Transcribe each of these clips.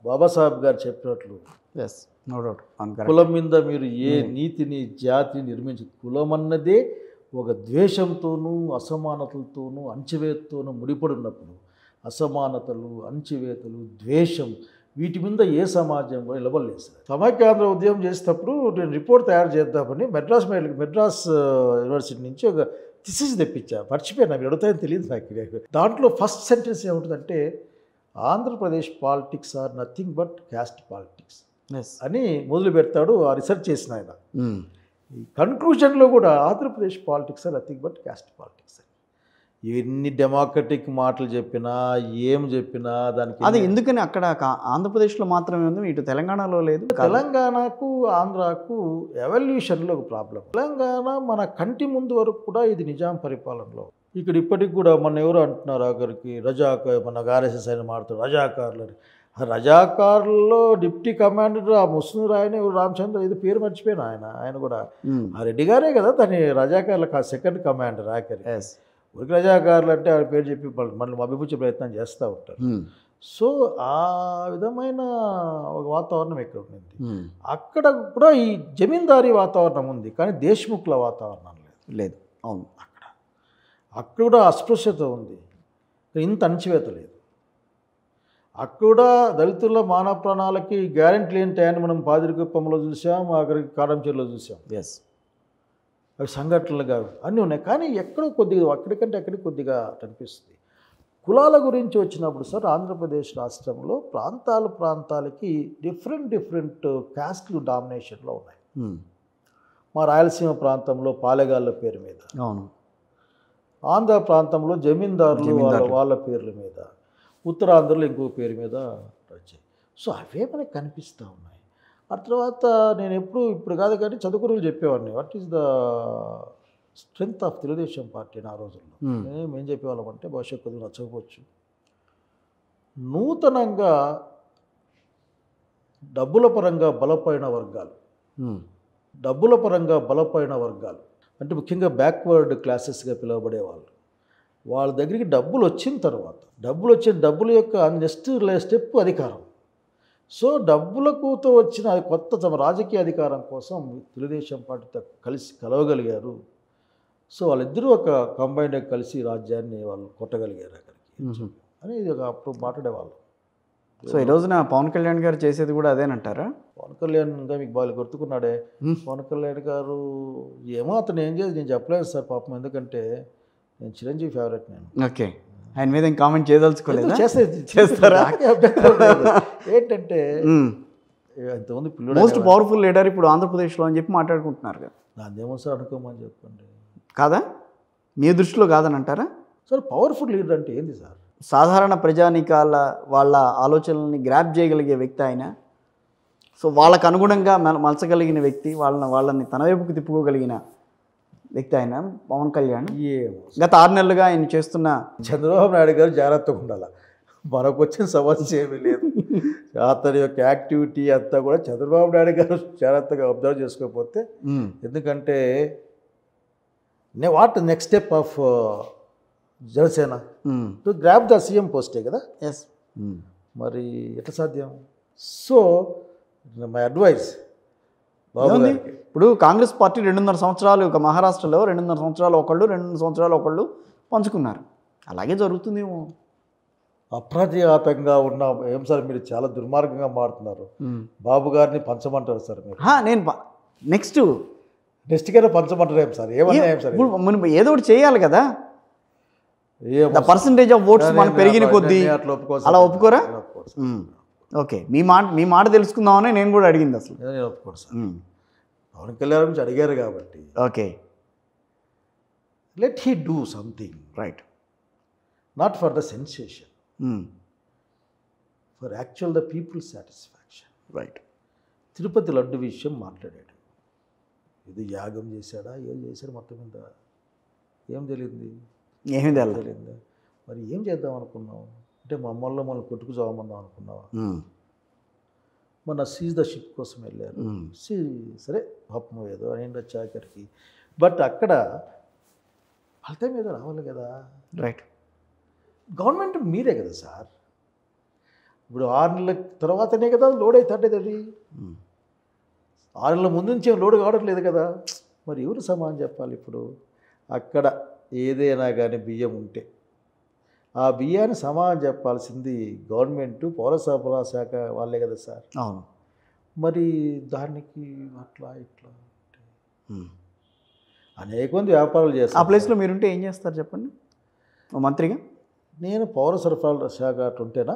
బాబాసాహెబ్ గారు చెప్పినట్లు yes, no doubt. కులం మీద మీరు ఏ నీతిని జాతిని నిర్మించి కులం అన్నదే ఒక ద్వేషంతోనూ అసమానతలతోనూ అణచివేతతోనూ ముడిపడి ఉన్నప్పుడు అసమానతలు అణచివేతలు ద్వేషం వీటి మీద ఏ సమాజం కూడా నిలబడలేదు సార్. సమైక్యాంధ్ర ఉద్యమం చేసేటప్పుడు నేను రిపోర్ట్ తయారు చేద్దామని మెడ్రాస్ యూనివర్సిటీ నుంచి ఒక థిసిస్ తెప్పించా. మర్చిపోయాను, నాకు అడుగుతాయని తెలియదు నాకు. దాంట్లో ఫస్ట్ సెంటెన్స్ ఏముంటుందంటే Andhra Pradesh politics are nothing but caste politics అని మొదలు పెడతాడు ఆ రీసెర్చ్ చేసిన ఆయన. ఈ కన్క్లూజన్లో కూడా Andhra Pradesh politics are nothing but caste politics అని. ఎన్ని డెమోక్రటిక్ మాటలు చెప్పినా ఏం చెప్పినా దానికి అది ఎందుకని అక్కడ ఆంధ్రప్రదేశ్లో మాత్రమే ఉంది, ఇటు తెలంగాణలో లేదు. తెలంగాణకు ఆంధ్రాకు ఎవల్యూషన్లో ఒక ప్రాబ్లం. తెలంగాణ మన కంటి ముందు వరకు కూడా ఇది నిజాం పరిపాలనలో. ఇక్కడ ఇప్పటికి కూడా మన ఎవరు అంటున్నారు ఆఖరికి మన ఆర్ఎస్ఎస్ ఆయన మాడుతారు రజాకారులు అని. రజాకారుల్లో డిప్యూటీ కమాండర్ ఆ ముస్లిం ఆయన రామచంద్ర ఇది పేరు మర్చిపోయిన ఆయన కూడా ఆ రెడ్డి గారే కదా దాని రజాకారులకు సెకండ్ కమాండర్ ఆఖరి. ఊరికి రజాకారులు అంటే ఆయన పేరు చెప్పి మళ్ళీ అభిపుచ్చే ప్రయత్నం చేస్తూ ఉంటారు. సో ఆ విధమైన ఒక వాతావరణం ఇక్కడ ఉంది. అక్కడ కూడా ఈ జమీందారీ వాతావరణం ఉంది, కానీ దేశ్ముఖ్ల వాతావరణం లేదు. అవును, అక్కడ కూడా అస్పృశ్యత ఉంది, ఇంత అణచివేత లేదు. అక్కడ కూడా దళితుల మానవ ప్రాణాలకి గ్యారెంటీ లేని టైంని మనం పాదిరికుప్పంలో చూసాం, అక్కడికి కారంచేరులో చూసాం. అవి సంఘటనలుగా అన్నీ ఉన్నాయి, కానీ ఎక్కడో కొద్దిగా అక్కడికంటే అక్కడికి కొద్దిగా కనిపిస్తుంది. కులాల గురించి వచ్చినప్పుడు సార్ ఆంధ్రప్రదేశ్ రాష్ట్రంలో ప్రాంతాలకి డిఫరెంట్ క్యాస్ట్లు డామినేషన్లో ఉన్నాయి. మా రాయలసీమ ప్రాంతంలో పాలెగాళ్ళ పేరు మీద, అవును, ఆంధ్ర ప్రాంతంలో జమీందారులు వాళ్ళ పేర్ల మీద, ఉత్తరాంధ్రలో ఇంకో పేరు మీద వచ్చాయి. సో అవే మనకు కనిపిస్తూ ఉన్నాయి. ఆ తర్వాత నేను ఇప్పుడు కాదు కానీ చదువుకుని చెప్పేవాడిని what is the strength of Telugu Desam party ఆ రోజుల్లో. మేమేం చెప్పేవాళ్ళం అంటే భవిష్యత్తు కొద్దిగా నచ్చకపోవచ్చు, నూతనంగా డబ్బుల పరంగా బలపడిన వర్గాలు అంటే ముఖ్యంగా బ్యాక్వర్డ్ క్లాసెస్గా పిలువబడేవాళ్ళు, వాళ్ళ దగ్గరికి డబ్బులు వచ్చిన తర్వాత డబ్బుల యొక్క నెక్స్ట్ స్టెప్ అధికారం. సో డబ్బులకుతో వచ్చిన కొత్త తమ రాజకీయ అధికారం కోసం తెలుగుదేశం పార్టీతో కలవగలిగారు. సో వాళ్ళిద్దరూ ఒక కంబైన్డ్గా కలిసి రాజ్యాన్ని వాళ్ళు కొట్టగలిగారు అక్కడికి అనేది అప్పుడు మాట్లాడేవాళ్ళు. సో ఈ రోజున పవన్ కళ్యాణ్ గారు చేసేది కూడా అదేనంటారా? పవన్ కళ్యాణ్ ఇంకా మీకు బాగా గుర్తుకున్నాడే. పవన్ కళ్యాణ్ గారు ఏమో అతను ఏం చేసి నేను చెప్పలేదు సార్ పాపం, ఎందుకంటే నేను చిరంజీవి ఫేవరెట్. నేను ఓకే, ఆయన మీద కామెంట్ చేయదలుచుకోలేదు. చేస్తారా ఏంటంటే ఇంతకుముందు పిల్లలు మోస్ట్ పవర్ఫుల్ లీడర్ ఇప్పుడు ఆంధ్రప్రదేశ్లో అని చెప్పి మాట్లాడుకుంటున్నారు కదా. నాదేమో సార్ అనుకోమని చెప్పండి. కాదా, మీ దృష్టిలో కాదని అంటారా? సార్ పవర్ఫుల్ లీడర్ అంటే ఏంది సార్? సాధారణ ప్రజానికాల వాళ్ళ ఆలోచనల్ని గ్రాప్ చేయగలిగే వ్యక్తి ఆయన. సో వాళ్ళకు అనుగుణంగా మలచగలిగిన వ్యక్తి, వాళ్ళని తన వైపుకు తిప్పుకోగలిగిన వ్యక్తి ఆయన పవన్ కళ్యాణ్. గత 6 నెలలుగా ఆయన చేస్తున్న చంద్రబాబు నాయుడు గారు జాగ్రత్తగా ఉండాలి. మనకు వచ్చిన సమస్య ఏమీ లేదు. అతని యొక్క యాక్టివిటీ అంతా కూడా చంద్రబాబు నాయుడు గారు జాగ్రత్తగా అబ్జర్వ్ చేసుకోకపోతే, ఎందుకంటే what next step of Janasena to grab the CM పోస్టే కదా. మరి ఎట్లా సాధ్యం? సో మై అడ్వైస్ ఇప్పుడు కాంగ్రెస్ పార్టీ 2.5 సంవత్సరాలు ఒక మహారాష్ట్రలో 2.5 సంవత్సరాలు ఒకళ్ళు 2 సంవత్సరాలు ఒకళ్ళు పంచుకున్నారు. అలాగే జరుగుతుందేమో. అప్రతిఘాతంగా ఉన్న ఏం సార్ మీరు చాలా దుర్మార్గంగా మారుతున్నారు. బాబు గారిని పంచమంటారు సార్ మీరు? నేను నెక్స్ట్ కైనా పంచమంటారు ఏం సార్? ఏమన్నా సార్ ఏదో ఒకటి చేయాలి కదా. పర్సంటేజ్ ఆఫ్ ఓట్స్ మనం పెరిగిన కొద్దీ అలా ఒప్పుకోరా? ఓకే, మీ మాట తెలుసుకుందామని నేను కూడా అడిగింది. అసలు నేను ఒప్పుకోను సార్. పవన్ కళ్యాణ్ గురించి అడిగారు కాబట్టి okay, let he do something right, not for the sensation, for actual the people satisfaction. Right. Tirupati laddu విషయం మాట్లాడాడు. ఇది యాగం చేశాడా, ఏం చేశాడు, మొత్తం మీద ఏం తెలియదు. ఏమీ తెలియదు. మరి ఏం చేద్దాం అనుకున్నావు అంటే మమ్మల్ని కొట్టుకు చావమందాం అనుకున్నావా? మొన్న సీజ్ ద షిప్ కోసం వెళ్ళారు. సరే పాపం ఏదో అయింది వచ్చాకరికి, బట్ అక్కడ ఫలితం ఏదో రావాలి కదా. రైట్. గవర్నమెంట్ మీరే కదా సార్. ఇప్పుడు 6 నెలల తర్వాతనే కదా లోడ్ అవుతుంటుంది అది. 6 నెలల ముందు నుంచి లోడ్ కావడం లేదు కదా. మరి ఎవరు సమాధానం చెప్పాలి ఇప్పుడు? అక్కడ ఏదైనా కానీ బియ్యం ఉంటే ఆ బియ్యాన్ని సమాధానం చెప్పాల్సింది గవర్నమెంట్ పౌర సరఫరా శాఖ వాళ్ళే కదా సార్. అవును. మరి దానికి అట్లా ఇట్లా అనేక మంది వ్యాపారాలు ఆ చేస్తారు. ప్లేస్లో మీరుంటే ఏం చేస్తారు చెప్పండి ఓ మంత్రిగా? నేను పౌర సరఫరాల శాఖ అటు ఉంటేనా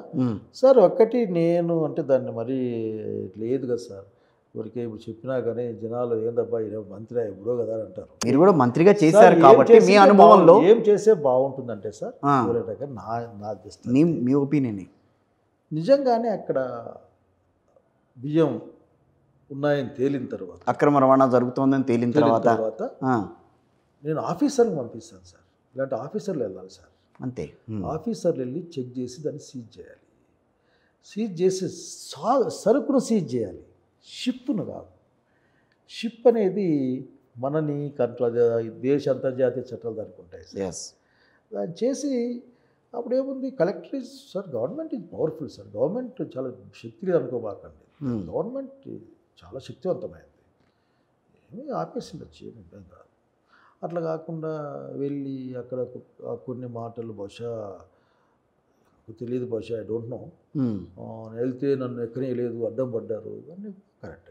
సార్, ఒక్కటి నేను అంటే దాన్ని మరీ లేదు కదా సార్. ఊరికే ఇప్పుడు చెప్పినా కానీ జనాలు ఏందబ్బా ఈయన మంత్రి ఎప్పుడో కదా అని అంటారు. మీరు కూడా మంత్రిగా చేశారు సార్, ఏం కాబట్టి మీ చేస్తే అనుభవంలో ఏం చేస్తే బాగుంటుందంటే సార్, ఎవరైనా నా దృష్టి మీ ఒపీనియన్ నిజంగానే అక్కడ బియ్యం ఉన్నాయని తేలిన తర్వాత, అక్రమ రవాణా జరుగుతోందని తేలిన తర్వాత నేను ఆఫీసర్ని పంపిస్తాను సార్. ఇలాంటి ఆఫీసర్లు వెళ్ళాలి సార్. అంతే. ఆఫీసర్లు వెళ్ళి చెక్ చేసి దాన్ని సీజ్ చేయాలి. సీజ్ చేసి సరుకును సీజ్ చేయాలి, షిప్ను కాదు. షిప్ అనేది మనని కంట్రోల్ దేశ అంతర్జాతీయ చట్టాలు దానికి ఉంటాయి సార్. దాన్ని చేసి అప్పుడు ఏముంది, collector is sir, government is powerful sir. Government చాలా శక్తి లేదు అనుకోబాకండి. గవర్నమెంట్ చాలా శక్తివంతమైంది. ఏమీ ఆపేసిండొచ్చు, ఏమి ఇబ్బంది కాదు. అట్లా కాకుండా వెళ్ళి అక్కడ కొన్ని మాటలు బహుశా తెలియదు, బహుశా ఐ డోంట్ నో, వెళ్తే నన్ను ఎక్కనేయలేదు, అడ్డం పడ్డారు, ఇవన్నీ కరెక్ట్.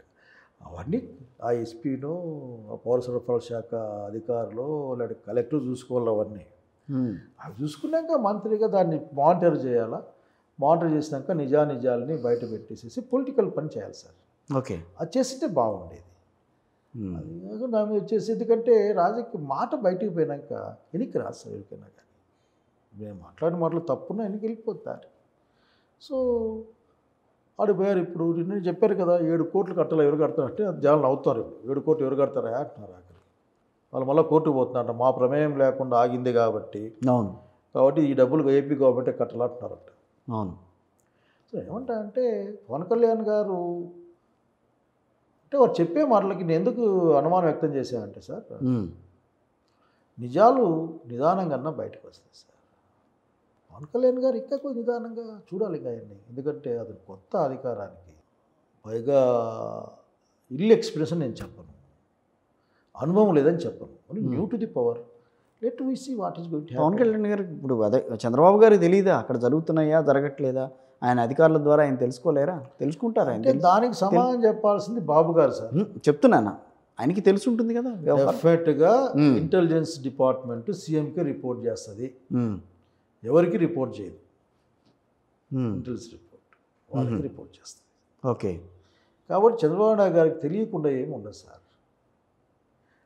అవన్నీ ఆ ఎస్పీనో ఆ పౌర సరఫరాల శాఖ అధికారులు లేకపోతే కలెక్టర్ చూసుకోవాలి. అవన్నీ అవి చూసుకున్నాక మంత్రిగా దాన్ని మానిటర్ చేయాలా. మానిటర్ చేసినాక నిజానిజాలని బయట పెట్టేసేసి పొలిటికల్ పని చేయాలి సార్. ఓకే, అది చేస్తే బాగుండేది. అది కాక నా మీద వచ్చేసి, ఎందుకంటే రాజకీయ మాట బయటికి పోయినాక వెనక్కి రాదు సార్. ఎవరికైనా కానీ మేము మాట్లాడిన మాటలు తప్పున్నా వెనక్కి వెళ్ళిపోతారు. సో ఆడిపోయారు. ఇప్పుడు నిన్న చెప్పారు కదా 7 కోట్లు కట్టాలి, ఎవరు కడతారు అంటే జనాలు అవుతారు. 7 కోట్లు ఎవరు కడతారా అంటున్నారు. ఆఖరి వాళ్ళు మళ్ళీ కోర్టుకు పోతున్నారంట, మా ప్రమేయం లేకుండా ఆగింది కాబట్టి ఈ డబ్బులు ఏపీ గవర్నమెంటే కట్టాలంటున్నారంట. అవును. సో ఏమంటా అంటే పవన్ కళ్యాణ్ గారు అంటే వారు చెప్పే మాటలకి నేను ఎందుకు అనుమానం వ్యక్తం చేశానంటే సార్, నిజాలు నిదానంగా బయటకు వస్తాయి సార్. పవన్ కళ్యాణ్ గారు ఇంకా కొంచెం నిదానంగా చూడాలి ఆయన్ని. ఎందుకంటే అది కొత్త అధికారానికి, పైగా ఇల్లు ఎక్స్ప్రెషన్ నేను చెప్పను, అనుభవం లేదని చెప్పను, new to the power. Let we see what is going to happen. Pawan Kalyan garu ఇప్పుడు అదే చంద్రబాబు గారికి తెలియదా అక్కడ జరుగుతున్నాయా జరగట్లేదా? ఆయన అధికారుల ద్వారా ఆయన తెలుసుకోలేరా? తెలుసుకుంటారా? అంటే దానికి సమాధానం చెప్పాల్సింది బాబు గారు సార్. చెప్తున్నానా, ఆయనకి తెలిసి ఉంటుంది కదా. డెఫినెట్గా ఇంటెలిజెన్స్ డిపార్ట్మెంట్ సీఎంకి రిపోర్ట్ చేస్తుంది, ఎవరికి రిపోర్ట్ చేయదు. ఇంటెలిజెన్స్ రిపోర్ట్ వాళ్ళకి రిపోర్ట్ చేస్తుంది. ఓకే. కాబట్టి చంద్రబాబు నాయుడు గారికి తెలియకుండా ఏమి ఉండదు సార్.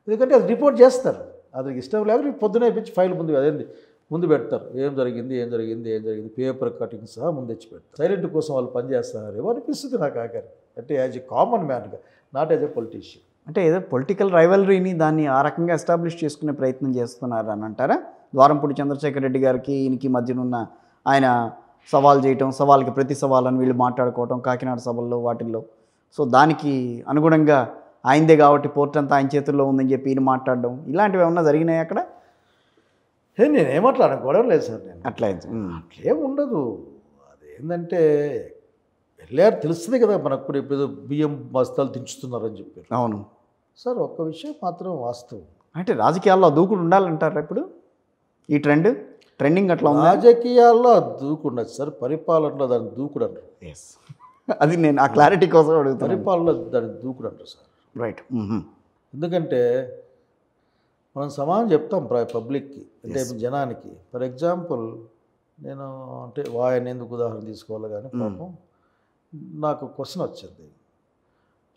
ఎందుకంటే అది రిపోర్ట్ చేస్తారు. అతనికి ఇష్టం లేక పొద్దునే పెంచి ఫైల్ ముందు పెడతారు. ఏం జరిగింది పేపర్ కటింగ్ సహా ముందు తెచ్చి పెడతారు. సైలెంట్ కోసం వాళ్ళు పనిచేస్తున్నారు అనిపిస్తుంది నాకు ఆఖరి. అంటే యాజ్ ఎ కామన్ మ్యాన్గా, నాట్ యాజ్ ఎ పొలిటీషియన్. అంటే ఏదో పొలిటికల్ రైవలరీని దాన్ని ఆ రకంగా ఎస్టాబ్లిష్ చేసుకునే ప్రయత్నం చేస్తున్నారు అని అంటారా? ద్వారంపూడి చంద్రశేఖర్ రెడ్డి గారికి ఈయనకి మధ్యనున్న ఆయన సవాల్ చేయటం, సవాల్కి ప్రతి సవాలని వీళ్ళు మాట్లాడుకోవటం కాకినాడ సభల్లో వాటిల్లో. సో దానికి అనుగుణంగా ఆయనదే కాబట్టి పోర్ట్ అంతా ఆయన చేతుల్లో ఉందని చెప్పి ఈయన మాట్లాడడం, ఇలాంటివి ఏమన్నా జరిగినాయి అక్కడ? నేనేమట్లాను, గొడవ లేదు సార్. నేను అట్లేం ఉండదు. అదేంటంటే వెళ్ళారు, తెలుస్తుంది కదా మనకు కూడా. ఇప్పుడు బియ్యం బస్తాలు దించుతున్నారని చెప్పారు. అవును సార్, ఒక్క విషయం మాత్రం వాస్తవం. అంటే రాజకీయాల్లో దూకుడు ఉండాలంటారా ఇప్పుడు? ఈ ట్రెండింగ్ అట్లా ఉంది. రాజకీయాల్లో దూకుండదు సార్, పరిపాలనలో దాన్ని దూకుడు అంటారు. అది నేను ఆ క్లారిటీ కోసం అడుగుతాను. పరిపాలనలో దాన్ని దూకుడు అంటారు సార్. రైట్. ఎందుకంటే మనం సమానం చెప్తాం పబ్లిక్కి, అంటే జనానికి. ఫర్ ఎగ్జాంపుల్ నేను అంటే ఆయన ఎందుకు ఉదాహరణ తీసుకోవాలి కానీ, పాపం నాకు క్వశ్చన్ వచ్చింది.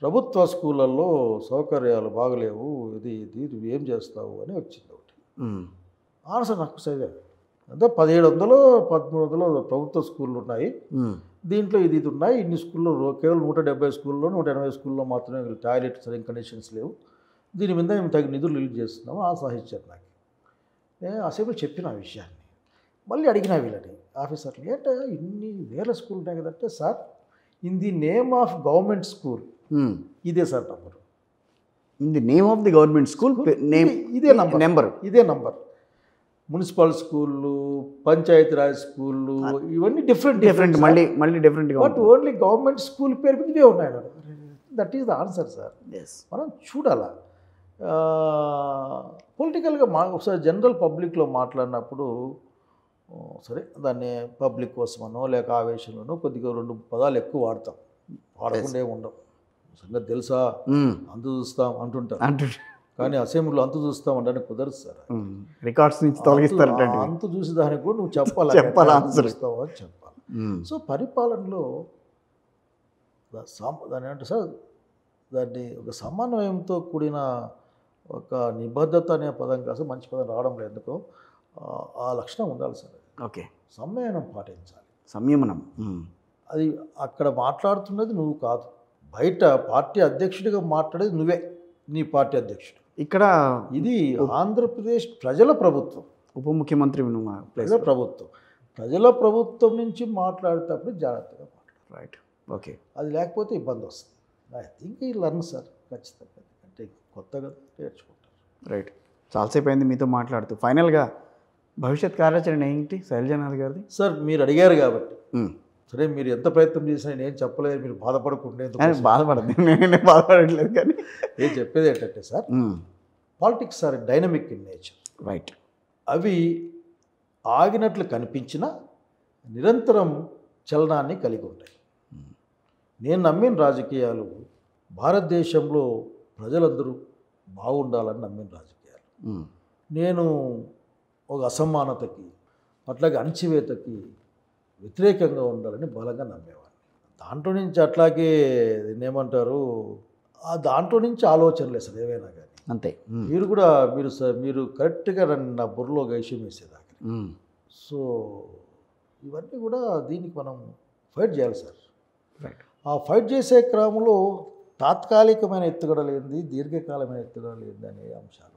ప్రభుత్వ స్కూళ్ళల్లో సౌకర్యాలు బాగలేవు, ఇది నువ్వు ఏం చేస్తావు అని వచ్చింది ఒకటి. ఆన్సర్ నాకు సరే, అంటే 1700-1300 ప్రభుత్వ స్కూళ్ళు ఉన్నాయి, దీంట్లో ఇది ఉన్నాయి, ఇన్ని స్కూల్లో కేవలం 170 స్కూల్లో 180 స్కూల్లో మాత్రమే టాయిలెట్ సరైన కండిషన్స్ లేవు, దీని మీద మేము తగిన నిధులు రిలీజ్ చేస్తున్నాము ఆ సాహిత్యాలు. నాకు నేను అసెంబ్లీ చెప్పిన ఆ విషయాన్ని మళ్ళీ అడిగిన వీళ్ళని ఆఫీసర్లు, ఏంటో ఇన్ని వేల స్కూల్ ఉన్నాయి కదంటే, sir in the name of government school ఇదే sir number. In the name of the government school ఇదే నంబర్. మున్సిపల్ స్కూళ్ళు, పంచాయతీరాజ్ స్కూళ్ళు ఇవన్నీ డిఫరెంట్ మళ్ళీ డిఫరెంట్గా బట్ ఓన్లీ గవర్నమెంట్ స్కూల్ పేరు మీద ఇవే ఉన్నాయి. That is the answer sir. మనం చూడాలా. పొలిటికల్గా ఒకసారి జనరల్ పబ్లిక్లో మాట్లాడినప్పుడు సరే దాన్ని పబ్లిక్ కోసమనో లేక ఆవేశంలోనో కొద్దిగా 2 పదాలు ఎక్కువ వాడతాం, వాడకుండా ఉండవు. సంగతి తెలుసా, అంత చూస్తాం అంటుంటారు, కానీ అసెంబ్లీలో అంత చూస్తాం అంటే కుదరదు సార్. రికార్డ్స్ నుంచి తొలగిస్తారు. అంత చూసి దానికి కూడా నువ్వు చెప్పాలి, చూస్తావు అని చెప్పాలి. సో పరిపాలనలో దాన్ని అంటే సార్ దాన్ని ఒక సమన్వయంతో కూడిన ఒక నిబద్ధత అనే పదం కాదు, మంచి పదం రావడం లేదు ఎందుకో, ఆ లక్షణం ఉండాలి సార్. ఓకే, సంయమనం పాటించాలి. సంయమనం అది అక్కడ మాట్లాడుతున్నది నువ్వు కాదు, బయట పార్టీ అధ్యక్షుడిగా మాట్లాడేది నువ్వే, నీ పార్టీ అధ్యక్షుడు. ఇక్కడ ఇది ఆంధ్రప్రదేశ్ ప్రజల ప్రభుత్వం, ఉప ముఖ్యమంత్రి ప్రజల ప్రభుత్వం. ప్రజల ప్రభుత్వం నుంచి మాట్లాడేటప్పుడు జాగ్రత్తగా మాట్లాడాలి. రైట్. ఓకే, అది లేకపోతే ఇబ్బంది వస్తుంది. ఐ థింక్ ఈ లర్న్ సార్ ఖచ్చితంగా, అంటే కొత్తగా నేర్చుకుంటారు. రైట్. చాలాసేపు అయింది మీతో మాట్లాడుతూ. ఫైనల్గా భవిష్యత్ కార్యాచరణ ఏంటి శైలజానాథ్ గారిది? సార్ మీరు అడిగారు కాబట్టి సరే, మీరు ఎంత ప్రయత్నం చేసినా నేను చెప్పలేదు, మీరు బాధపడకుండా. బాధపడదు, నేను బాధపడట్లేదు, కానీ నేను చెప్పేది ఏంటంటే sir, politics are dynamic in nature. Right. అవి ఆగినట్లు కనిపించినా నిరంతరం చలనాన్ని కలిగి ఉంటాయి. నేను నమ్మిన రాజకీయాలు భారతదేశంలో ప్రజలందరూ బాగుండాలని నమ్మిన రాజకీయాలు. నేను ఒక అసమానతకి అట్లాగే అణచివేతకి వ్యతిరేకంగా ఉండాలని బలంగా నమ్మేవాడిని. దాంట్లో నుంచి అట్లాగే ఏమంటారు, ఆ దాంట్లో నుంచి ఆలోచనలే సార్ ఏవైనా కానీ. అంతే. మీరు కూడా మీరు కరెక్ట్గా నా బుర్రలో గైష్యం వేసేదాకా. సో ఇవన్నీ కూడా దీనికి మనం ఫైట్ చేయాలి సార్. ఆ ఫైట్ చేసే క్రమంలో తాత్కాలికమైన ఎత్తుగడలేంది, దీర్ఘకాలమైన ఎత్తుగడలేంది అనే అంశాలు.